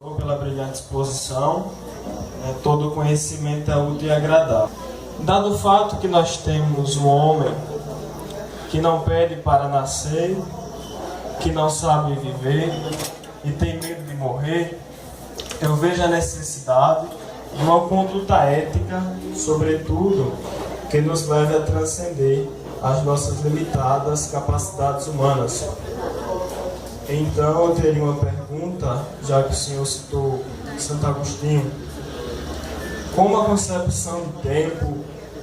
Pela brilhante exposição, todo conhecimento é útil e agradável. Dado o fato que nós temos um homem que não pede para nascer, que não sabe viver e tem medo de morrer, eu vejo a necessidade de uma conduta ética, sobretudo, que nos leve a transcender as nossas limitadas capacidades humanas. Então eu teria uma pergunta, já que o senhor citou Santo Agostinho. Como a concepção de tempo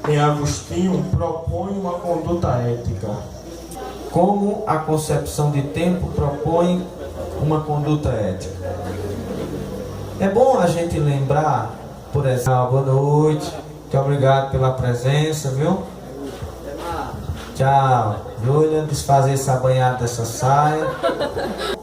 em Agostinho propõe uma conduta ética? Como a concepção de tempo propõe uma conduta ética? É bom a gente lembrar, por exemplo, boa noite, muito obrigado pela presença, viu? Tchau, Júlia, desfazer essa banhada dessa saia.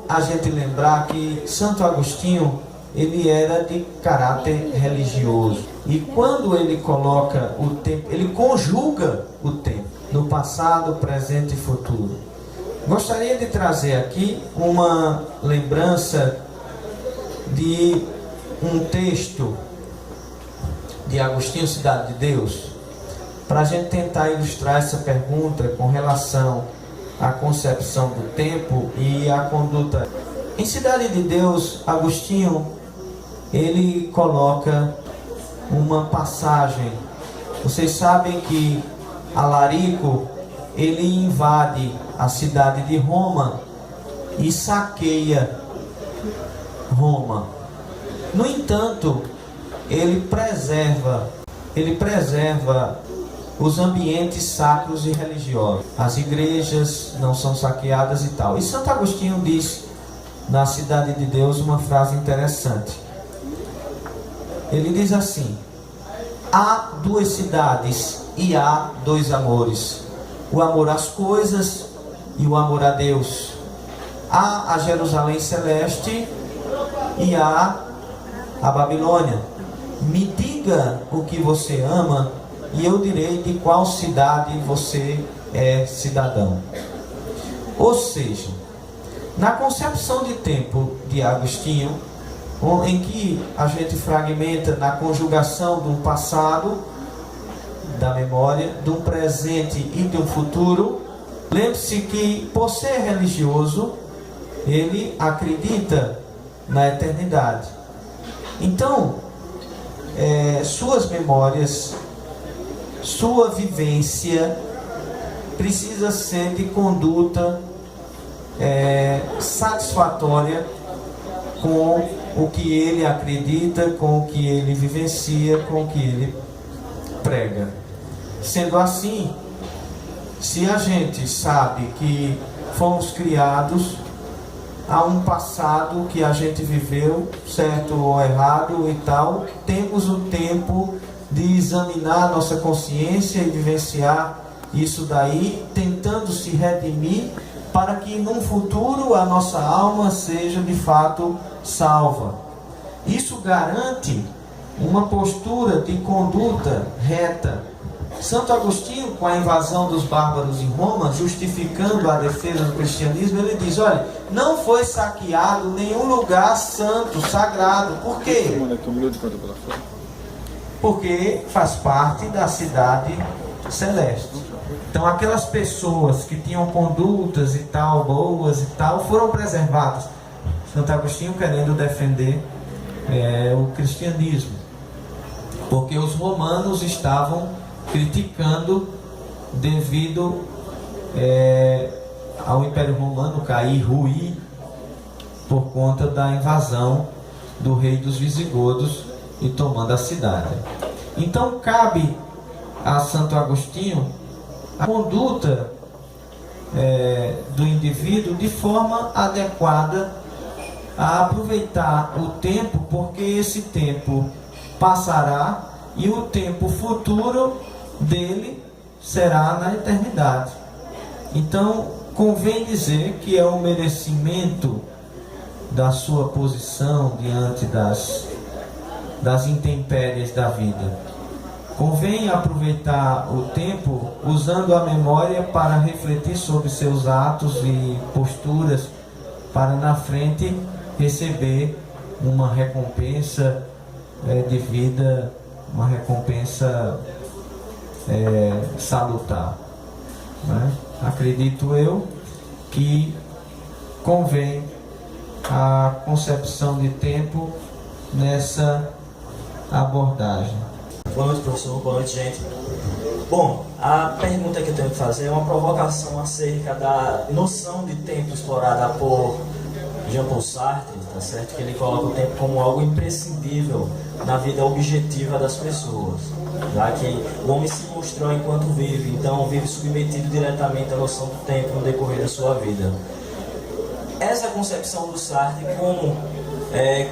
A gente lembrar que Santo Agostinho, ele era de caráter religioso. E quando ele coloca o tempo, ele conjuga o tempo, no passado, presente e futuro. Gostaria de trazer aqui uma lembrança de um texto de Agostinho, Cidade de Deus, para a gente tentar ilustrar essa pergunta com relação à concepção do tempo e à conduta. Em Cidade de Deus, Agostinho, ele coloca uma passagem. Vocês sabem que Alarico, ele invade a cidade de Roma e saqueia Roma. No entanto, ele preserva os ambientes sacros e religiosos. As igrejas não são saqueadas e tal. E Santo Agostinho diz na Cidade de Deus uma frase interessante. Ele diz assim: há duas cidades e há dois amores, o amor às coisas e o amor a Deus. Há a Jerusalém celeste e há a Babilônia. Me diga o que você ama e eu direi de qual cidade você é cidadão. Ou seja, na concepção de tempo de Agostinho, em que a gente fragmenta na conjugação de um passado, da memória, de um presente e de um futuro, lembre-se que, por ser religioso, ele acredita na eternidade. Então, suas memórias, sua vivência precisa ser de conduta satisfatória com o que ele acredita, com o que ele vivencia, com o que ele prega. Sendo assim, se a gente sabe que fomos criados, há um passado que a gente viveu, certo ou errado e tal, temos o tempo de examinar nossa consciência e vivenciar isso daí, tentando se redimir para que num futuro a nossa alma seja de fato salva. Isso garante uma postura de conduta reta. Santo Agostinho, com a invasão dos bárbaros em Roma, justificando a defesa do cristianismo, ele diz: olha, não foi saqueado nenhum lugar santo, sagrado. Por quê? Porque faz parte da cidade celeste. Então aquelas pessoas que tinham condutas e tal, boas e tal, foram preservadas. Santo Agostinho querendo defender o cristianismo, porque os romanos estavam criticando devido ao Império Romano cair, ruir, por conta da invasão do rei dos visigodos e tomando a cidade. Então cabe a Santo Agostinho a conduta do indivíduo de forma adequada a aproveitar o tempo, porque esse tempo passará e o tempo futuro dele será na eternidade. Então convém dizer que é o merecimento da sua posição diante das intempéries da vida. Convém aproveitar o tempo usando a memória para refletir sobre seus atos e posturas, para na frente receber uma recompensa de vida, uma recompensa salutar, né? Acredito eu que convém a concepção de tempo nessa abordagem. Boa noite, professor. Boa noite, gente. Bom, a pergunta que eu tenho que fazer é uma provocação acerca da noção de tempo explorada por Jean-Paul Sartre, tá certo? Que ele coloca o tempo como algo imprescindível na vida objetiva das pessoas, já que o homem se constrói enquanto vive, então vive submetido diretamente à noção do tempo no decorrer da sua vida. Essa concepção do Sartre como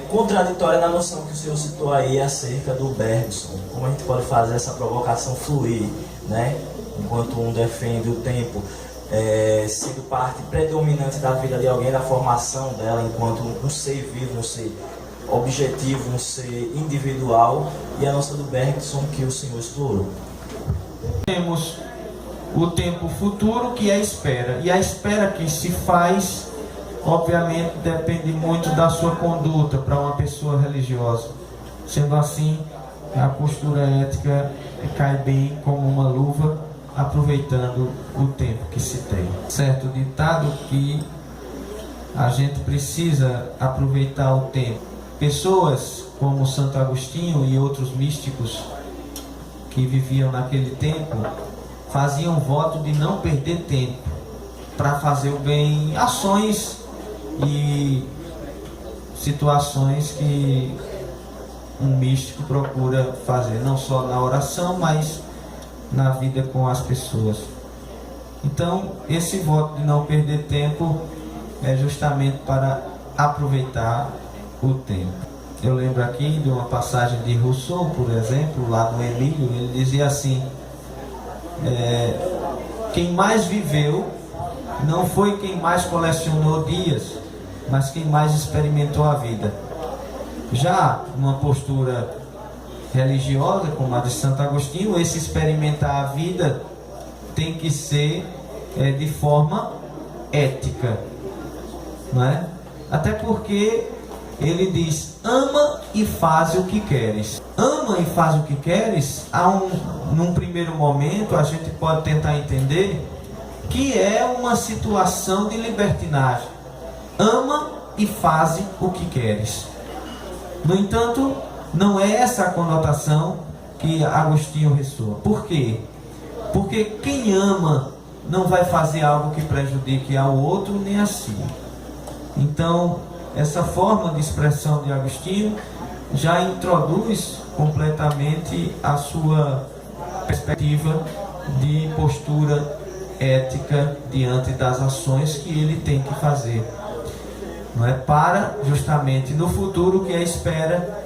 contraditória na noção que o senhor citou aí acerca do Bergson. Como a gente pode fazer essa provocação fluir, né? Enquanto um defende o tempo sendo parte predominante da vida de alguém, da formação dela enquanto um ser vivo, um ser objetivo, um ser individual, e a nossa do Bergson que o senhor explorou. Temos o tempo futuro, que é a espera, e a espera que se faz, obviamente, depende muito da sua conduta para uma pessoa religiosa. Sendo assim, a postura ética cai bem como uma luva, aproveitando o tempo que se tem. Certo ditado que a gente precisa aproveitar o tempo. Pessoas como Santo Agostinho e outros místicos que viviam naquele tempo faziam voto de não perder tempo para fazer o bem, ações e situações que um místico procura fazer, não só na oração, mas na vida com as pessoas. Então, esse voto de não perder tempo é justamente para aproveitar o tempo. Eu lembro aqui de uma passagem de Rousseau, por exemplo, lá no Emílio, ele dizia assim: quem mais viveu não foi quem mais colecionou dias, mas quem mais experimentou a vida. Já numa postura religiosa, como a de Santo Agostinho, esse experimentar a vida tem que ser de forma ética, não é? Até porque ele diz: ama e faz o que queres. Ama e faz o que queres, num primeiro momento a gente pode tentar entender que é uma situação de libertinagem. Ama e faz o que queres. No entanto, não é essa a conotação que Agostinho ressoa. Por quê? Porque quem ama não vai fazer algo que prejudique ao outro nem a si. Então, essa forma de expressão de Agostinho já introduz completamente a sua perspectiva de postura ética diante das ações que ele tem que fazer, não é? Para justamente no futuro, que é a espera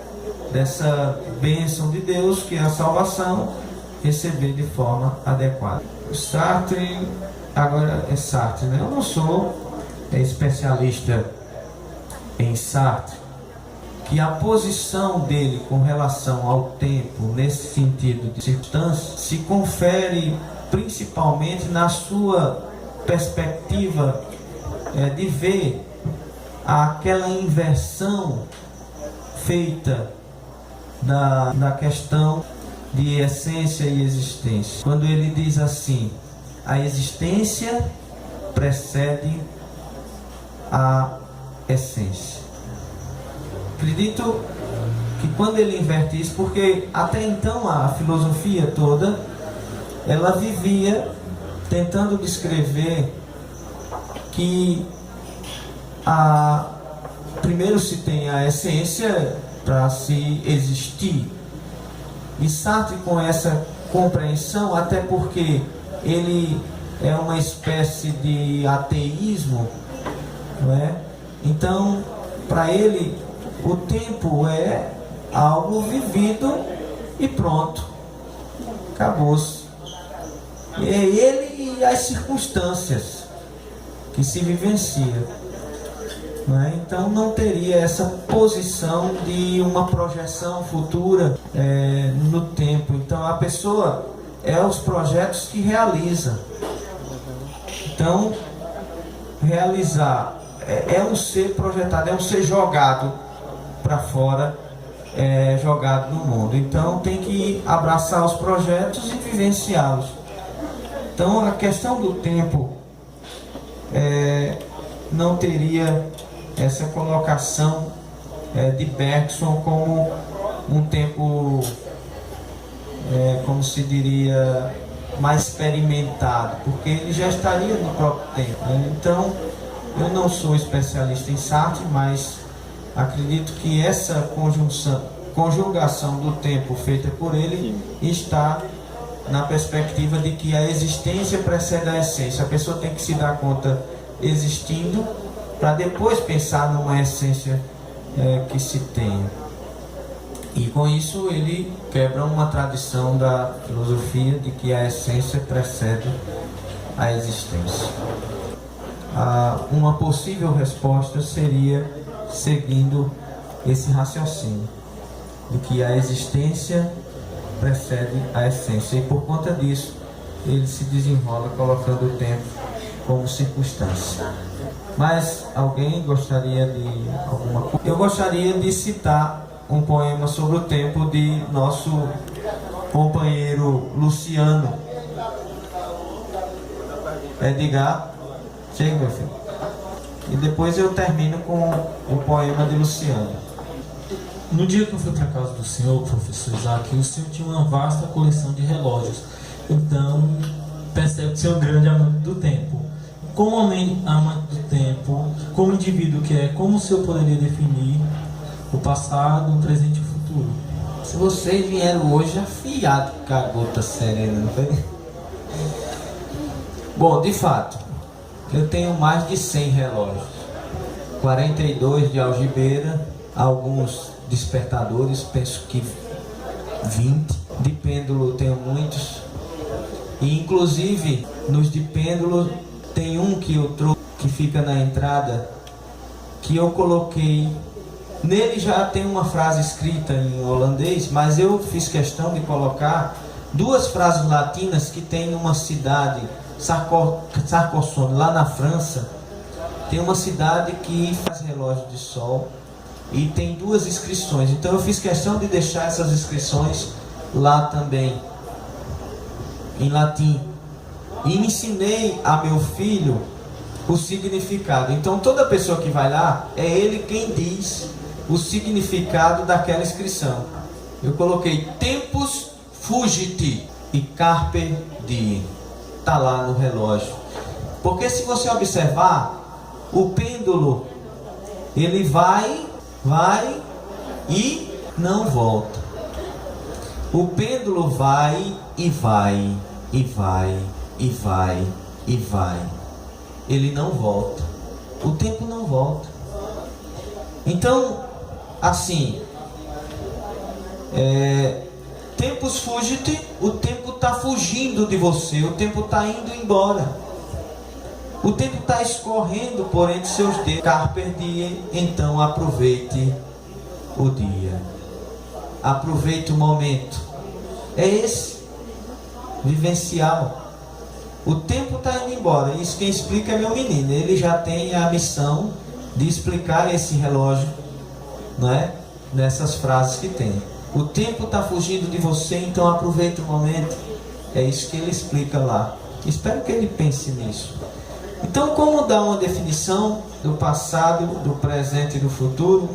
dessa bênção de Deus, que é a salvação, receber de forma adequada. Sartre, agora é Sartre, né? Eu não sou especialista em Sartre, que a posição dele com relação ao tempo, nesse sentido de circunstância, se confere principalmente na sua perspectiva de ver aquela inversão feita da questão de essência e existência. Quando ele diz assim: a existência precede a essência. Acredito que quando ele inverte isso, porque até então a filosofia toda, ela vivia tentando descrever que primeiro se tem a essência para se existir. E Sartre, com essa compreensão, até porque ele é uma espécie de ateísmo, não é? Então, para ele, o tempo é algo vivido e pronto, acabou-se. É ele e as circunstâncias que se vivencia, não é? Então não teria essa posição de uma projeção futura no tempo. Então a pessoa os projetos que realiza. Então realizar é um ser projetado, é um ser jogado para fora jogado no mundo. Então tem que abraçar os projetos e vivenciá-los. Então a questão do tempo não teria essa colocação de Bergson como um tempo, como se diria, mais experimentado, porque ele já estaria no próprio tempo, né? Então eu não sou especialista em Sartre, mas acredito que essa conjugação do tempo feita por ele está na perspectiva de que a existência precede a essência. A pessoa tem que se dar conta existindo para depois pensar numa essência que se tenha. E com isso ele quebra uma tradição da filosofia de que a essência precede a existência. Uma possível resposta seria seguindo esse raciocínio de que a existência precede a essência, e por conta disso ele se desenrola colocando o tempo como circunstância. Mas alguém gostaria de alguma coisa? Eu gostaria de citar um poema sobre o tempo de nosso companheiro Luciano. Edgar, chega, meu filho. E depois eu termino com o poema de Luciano. No dia que eu fui para a casa do senhor, professor Isaac, o senhor tinha uma vasta coleção de relógios. Então, percebe que o senhor é um grande amante do tempo. Como amante do tempo, como indivíduo que é, como o senhor poderia definir o passado, o presente e o futuro? Se vocês vieram hoje afiado com a gota serena, não foi? Bom, de fato, eu tenho mais de 100 relógios. 42 de algibeira, alguns despertadores, penso que 20. De pêndulo tenho muitos. E inclusive, nos de pêndulo, tem um que eu trouxe, que fica na entrada, que eu coloquei. Nele já tem uma frase escrita em holandês, mas eu fiz questão de colocar duas frases latinas que tem numa cidade, Carcassonne, lá na França. Tem uma cidade que faz relógio de sol e tem duas inscrições. Então eu fiz questão de deixar essas inscrições lá também, em latim. E ensinei a meu filho o significado. Então toda pessoa que vai lá, é ele quem diz o significado daquela inscrição. Eu coloquei tempus fugit e carpe diem. Está lá no relógio. Porque se você observar, o pêndulo, ele vai e não volta. O pêndulo vai e vai, e vai, e vai, e vai. Ele não volta. O tempo não volta. Então, assim, tempus fugit, o tempo está fugindo de você, o tempo está indo embora. O tempo está escorrendo por entre seus dedos. Carpe diem, então aproveite o dia. Aproveite o momento. É esse, vivencial. O tempo está indo embora. Isso quem explica é meu menino. Ele já tem a missão de explicar esse relógio, não é? Nessas frases que tem. O tempo está fugindo de você, então aproveite o momento. É isso que ele explica lá. Espero que ele pense nisso. Então, como dar uma definição do passado, do presente e do futuro?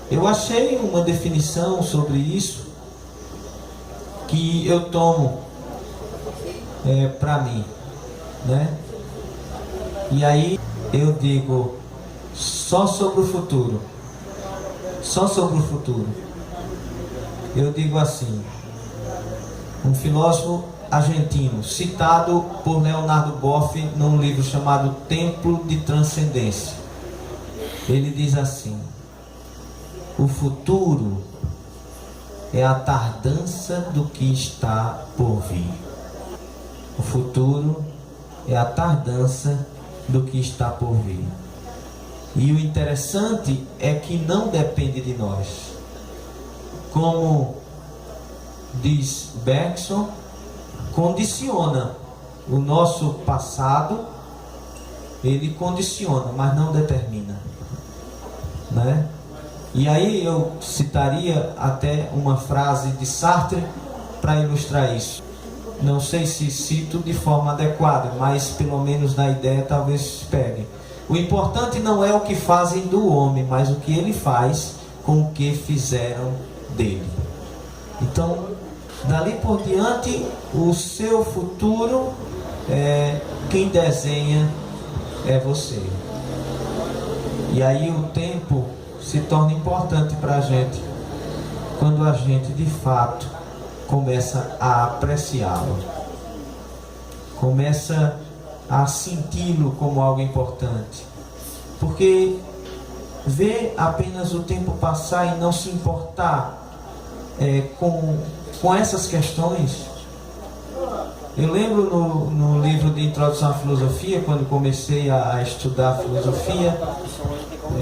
Eu achei uma definição sobre isso que eu tomo para mim, né? E aí eu digo só sobre o futuro. Só sobre o futuro. Eu digo assim, um filósofo argentino, citado por Leonardo Boff num livro chamado Templo de Transcendência. Ele diz assim: o futuro é a tardança do que está por vir. O futuro é a tardança do que está por vir. E o interessante é que não depende de nós. Como diz Bergson, condiciona o nosso passado, ele condiciona, mas não determina, né? E aí eu citaria até uma frase de Sartre para ilustrar isso. Não sei se cito de forma adequada, mas pelo menos na ideia talvez pegue. O importante não é o que fazem do homem, mas o que ele faz com o que fizeram dele. Então, dali por diante, o seu futuro, quem desenha é você. E aí o tempo se torna importante para a gente, quando a gente de fato começa a apreciá-lo, começa a senti-lo como algo importante. Porque ver apenas o tempo passar e não se importar com essas questões. Eu lembro no livro de Introdução à Filosofia, quando comecei a estudar filosofia,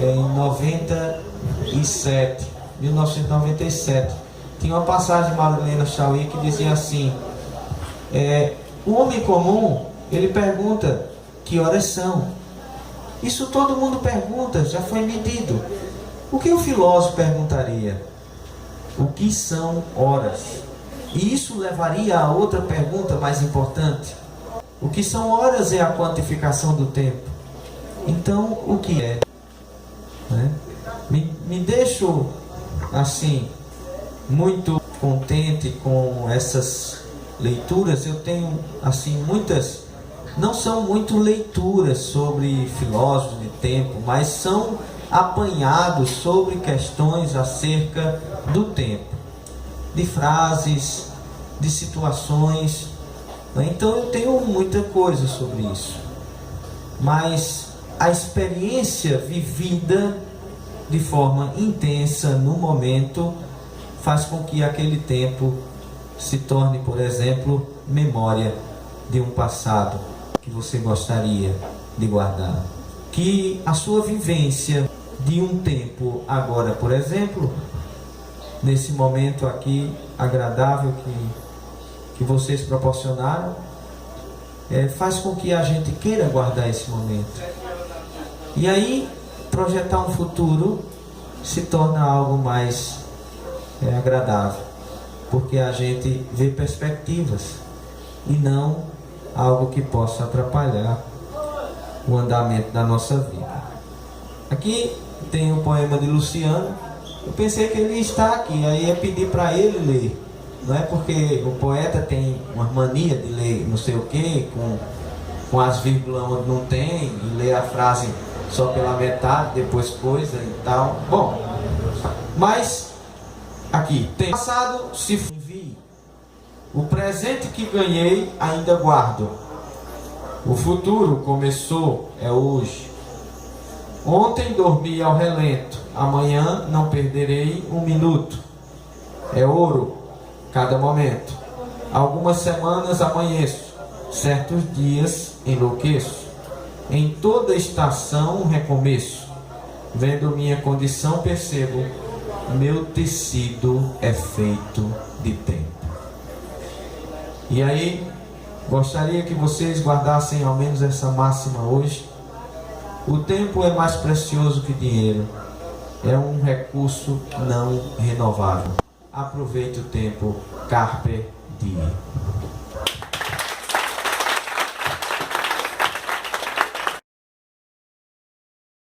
em 1997, tinha uma passagem de Madalena Chauí que dizia assim: o homem comum, ele pergunta que horas são. Isso todo mundo pergunta, já foi medido. O que o filósofo perguntaria? O que são horas? E isso levaria a outra pergunta mais importante. O que são horas é a quantificação do tempo. Então, o que é? Me deixo, assim, muito contente com essas leituras. Eu tenho, assim, muitas... Não são muito leituras sobre filósofos de tempo, mas são apanhados sobre questões acerca do tempo, de frases, de situações. Então eu tenho muita coisa sobre isso, mas a experiência vivida de forma intensa no momento faz com que aquele tempo se torne, por exemplo, memória de um passado que você gostaria de guardar. Que a sua vivência de um tempo agora, por exemplo, nesse momento aqui agradável que vocês proporcionaram, faz com que a gente queira guardar esse momento. E aí, projetar um futuro se torna algo mais agradável, porque a gente vê perspectivas e não algo que possa atrapalhar o andamento da nossa vida. Aqui tem um poema de Luciano. Eu pensei que ele está aqui, aí ia pedir para ele ler. Não é porque o poeta tem uma mania de ler não sei o que, com as vírgulas onde não tem, e ler a frase só pela metade, depois coisa e tal. Bom, mas aqui tem: passado se envie, o presente que ganhei ainda guardo, o futuro começou, é hoje. Ontem dormi ao relento, amanhã não perderei um minuto. É ouro cada momento. Algumas semanas amanheço, certos dias enlouqueço. Em toda estação recomeço. Vendo minha condição percebo, meu tecido é feito de tempo. E aí, gostaria que vocês guardassem ao menos essa máxima hoje. O tempo é mais precioso que dinheiro. É um recurso não renovável. Aproveite o tempo. Carpe diem.